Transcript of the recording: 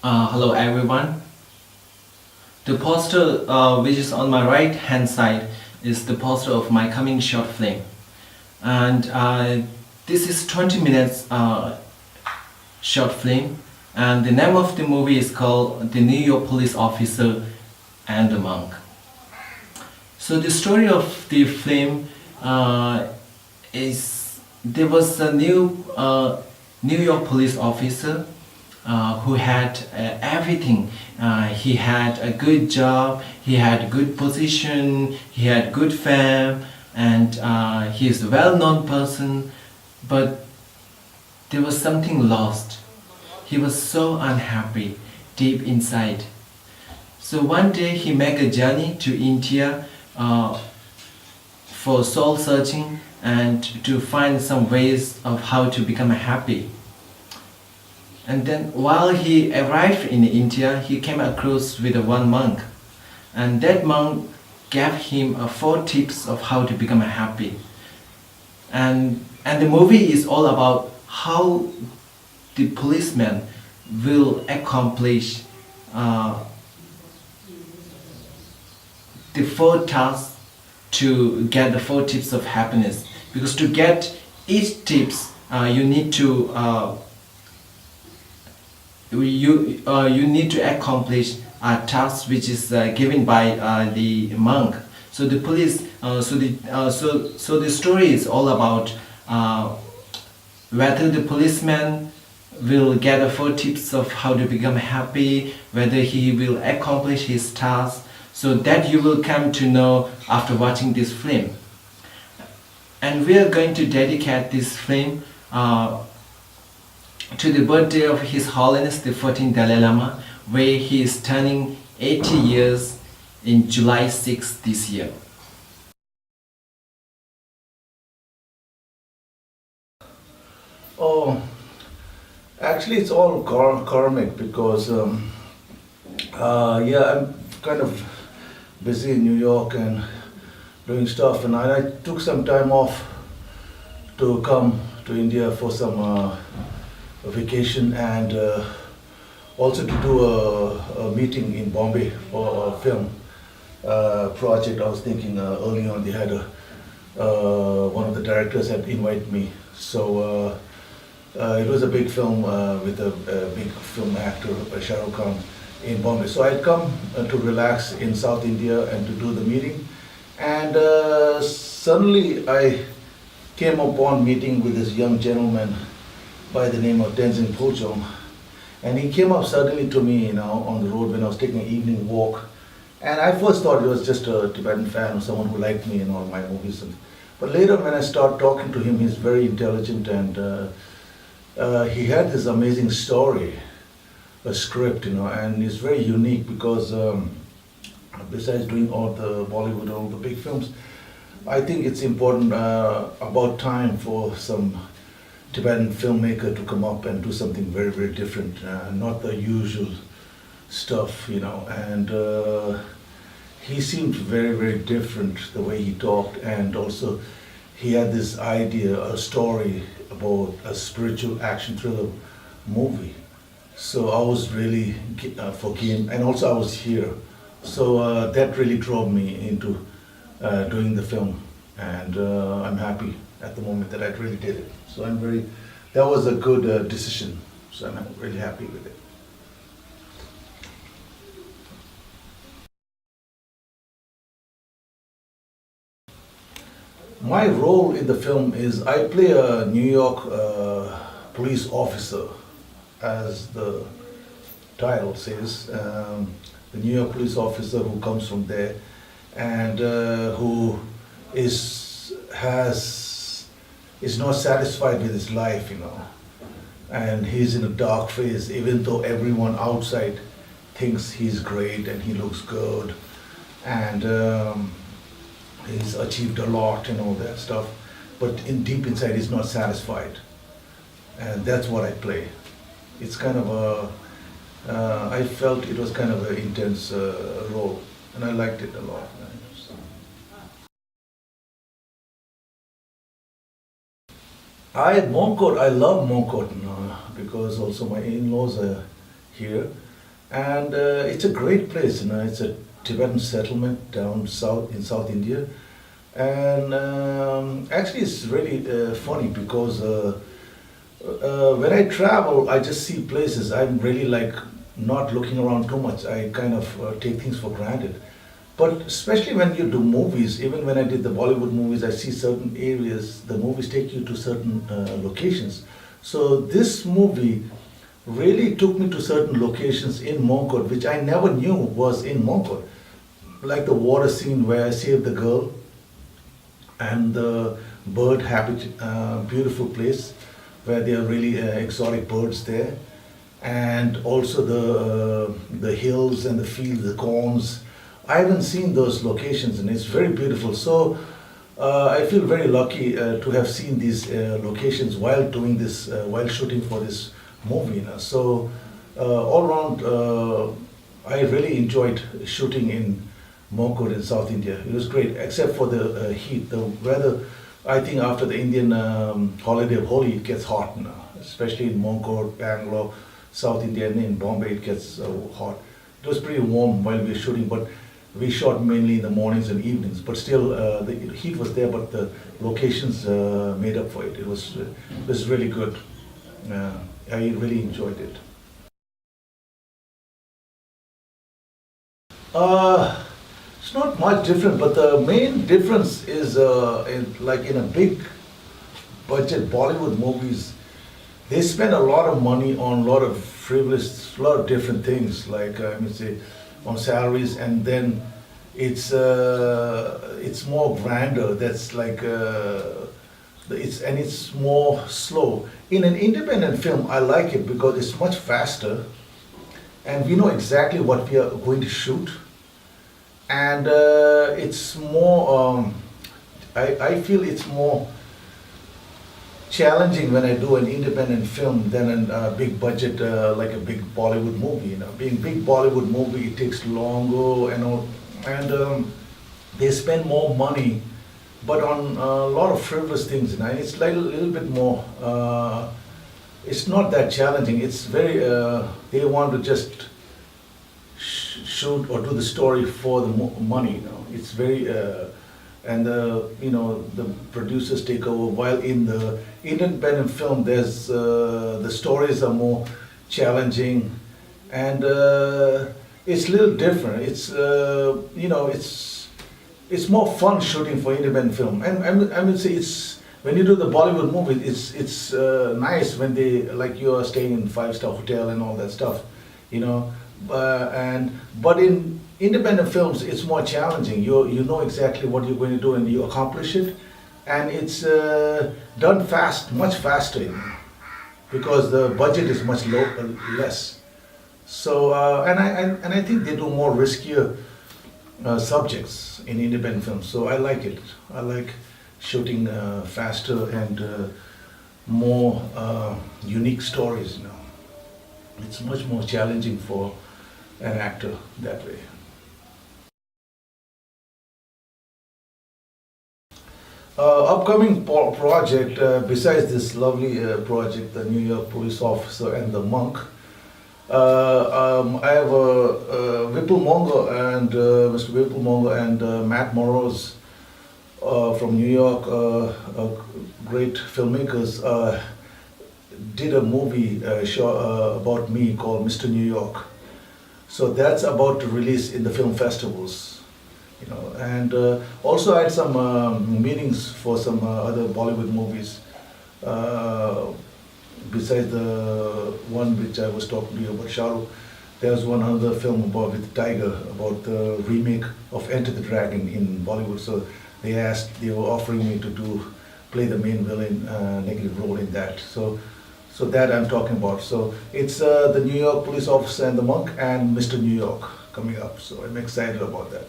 Hello everyone. The poster which is on my right hand side is the poster of my coming short film, and this is 20 minutes short film, and the name of the movie is called The New York Police Officer and the Monk. So the story of the film is there was a New York police officer who had everything. He had a good job, he had a good position, he had good fame, and he is a well-known person. But there was something lost. He was so unhappy deep inside. So one day he made a journey to India for soul searching and to find some ways of how to become happy. And then while he arrived in India, he came across with one monk. And that monk gave him four tips of how to become happy. And the movie is all about how the policeman will accomplish the four tasks to get the four tips of happiness. Because to get each tips, you need to you need to accomplish a task which is given by the monk. So the police, so the story is all about whether the policeman will get the four tips of how to become happy, whether he will accomplish his task. So that you will come to know after watching this film. And we are going to dedicate this film to the birthday of His Holiness the 14th Dalai Lama, where he is turning 80 years in July 6th this year. Oh, actually, it's all karmic because, yeah, I'm kind of busy in New York and doing stuff, and I took some time off to come to India for some a vacation and also to do a meeting in Bombay for a film project. I was thinking early on they had one of the directors had invited me, so it was a big film with a big film actor, Shah Rukh Khan, in Bombay. So I'd come to relax in South India and to do the meeting, and suddenly I came upon meeting with this young gentleman by the name of Tenzin Phuljung, and he came up suddenly to me, on the road when I was taking an evening walk, and I first thought it was just a Tibetan fan or someone who liked me in all my movies. But later when I started talking to him, he's very intelligent, and he had this amazing story, a script, and it's very unique because besides doing all the Bollywood, all the big films, I think it's important about time for some Tibetan filmmaker to come up and do something very, very different, not the usual stuff, and he seemed very, very different the way he talked, and also he had this idea, a story about a spiritual action thriller movie. So I was really for game, and also I was here. So that really drove me into doing the film, and I'm happy at the moment that I really did it. So that was a good decision. So I'm really happy with it. My role in the film is I play a New York police officer, as the title says. The New York police officer who comes from there and who is not satisfied with his life, and he's in a dark phase, even though everyone outside thinks he's great and he looks good, and he's achieved a lot and all that stuff, but deep inside he's not satisfied, and that's what I play. It's kind of I felt it was kind of an intense role, and I liked it a lot. I love Mongkot because also my in-laws are here. and it's a great place. It's a Tibetan settlement down south in South India, and actually it's really funny because when I travel, I just see places. I'm really like not looking around too much. I kind of take things for granted. But especially when you do movies, even when I did the Bollywood movies, I see certain areas, the movies take you to certain locations. So this movie really took me to certain locations in Mongkot, which I never knew was in Mongkot. Like the water scene where I saved the girl, and the bird habitat, beautiful place where there are really exotic birds there. And also the hills and the fields, the corns. I haven't seen those locations, and it's very beautiful. So I feel very lucky to have seen these locations while doing this, while shooting for this movie. So all around, I really enjoyed shooting in Mongkot in South India. It was great, except for the heat. The weather, I think after the Indian holiday of Holi, it gets hot now, especially in Mongkot, Bangalore, South India, and in Bombay, it gets hot. It was pretty warm while we were shooting, but we shot mainly in the mornings and evenings. But still, the heat was there, but the locations made up for it. It was really good. I really enjoyed it. It's not much different, but the main difference is in a big budget Bollywood movies, they spend a lot of money on a lot of frivolous, a lot of different things, like I mean, say, on salaries, and then it's more grander. That's like it's more slow. In an independent film, I like it because it's much faster, and we know exactly what we are going to shoot, and it's more. I feel it's more challenging when I do an independent film than a big budget like a big Bollywood movie. Being big Bollywood movie, it takes longer and all, and they spend more money, but on a lot of frivolous things. It's like a little bit more. It's not that challenging. It's very. They want to just shoot or do the story for the money. It's very. And the producers take over. While in the independent film, there's the stories are more challenging, and it's a little different. It's more fun shooting for independent film. And I would say it's when you do the Bollywood movie, it's nice when they, like, you are staying in 5-star hotel and all that stuff, but in independent films, it's more challenging. You know exactly what you're going to do, and you accomplish it, and it's done fast, much faster, because the budget is much less. So and I think they do more riskier subjects in independent films. So I like it. I like shooting faster and more unique stories. It's much more challenging for an actor that way. Upcoming project, besides this lovely project, the New York Police Officer and the Monk, I have Vipul Mongo and Mr. Vipul Mongo and Matt Morose from New York, great filmmakers, did a movie show about me called Mr. New York. So that's about to release in the film festivals. And also I had some meetings for some other Bollywood movies. Besides the one which I was talking to you about, Shah Rukh, there was one other film about with Tiger, about the remake of Enter the Dragon in Bollywood. So they were offering me to play the main villain, negative role in that. So that I'm talking about. So it's the New York Police Officer and the Monk and Mr. New York coming up. So I'm excited about that.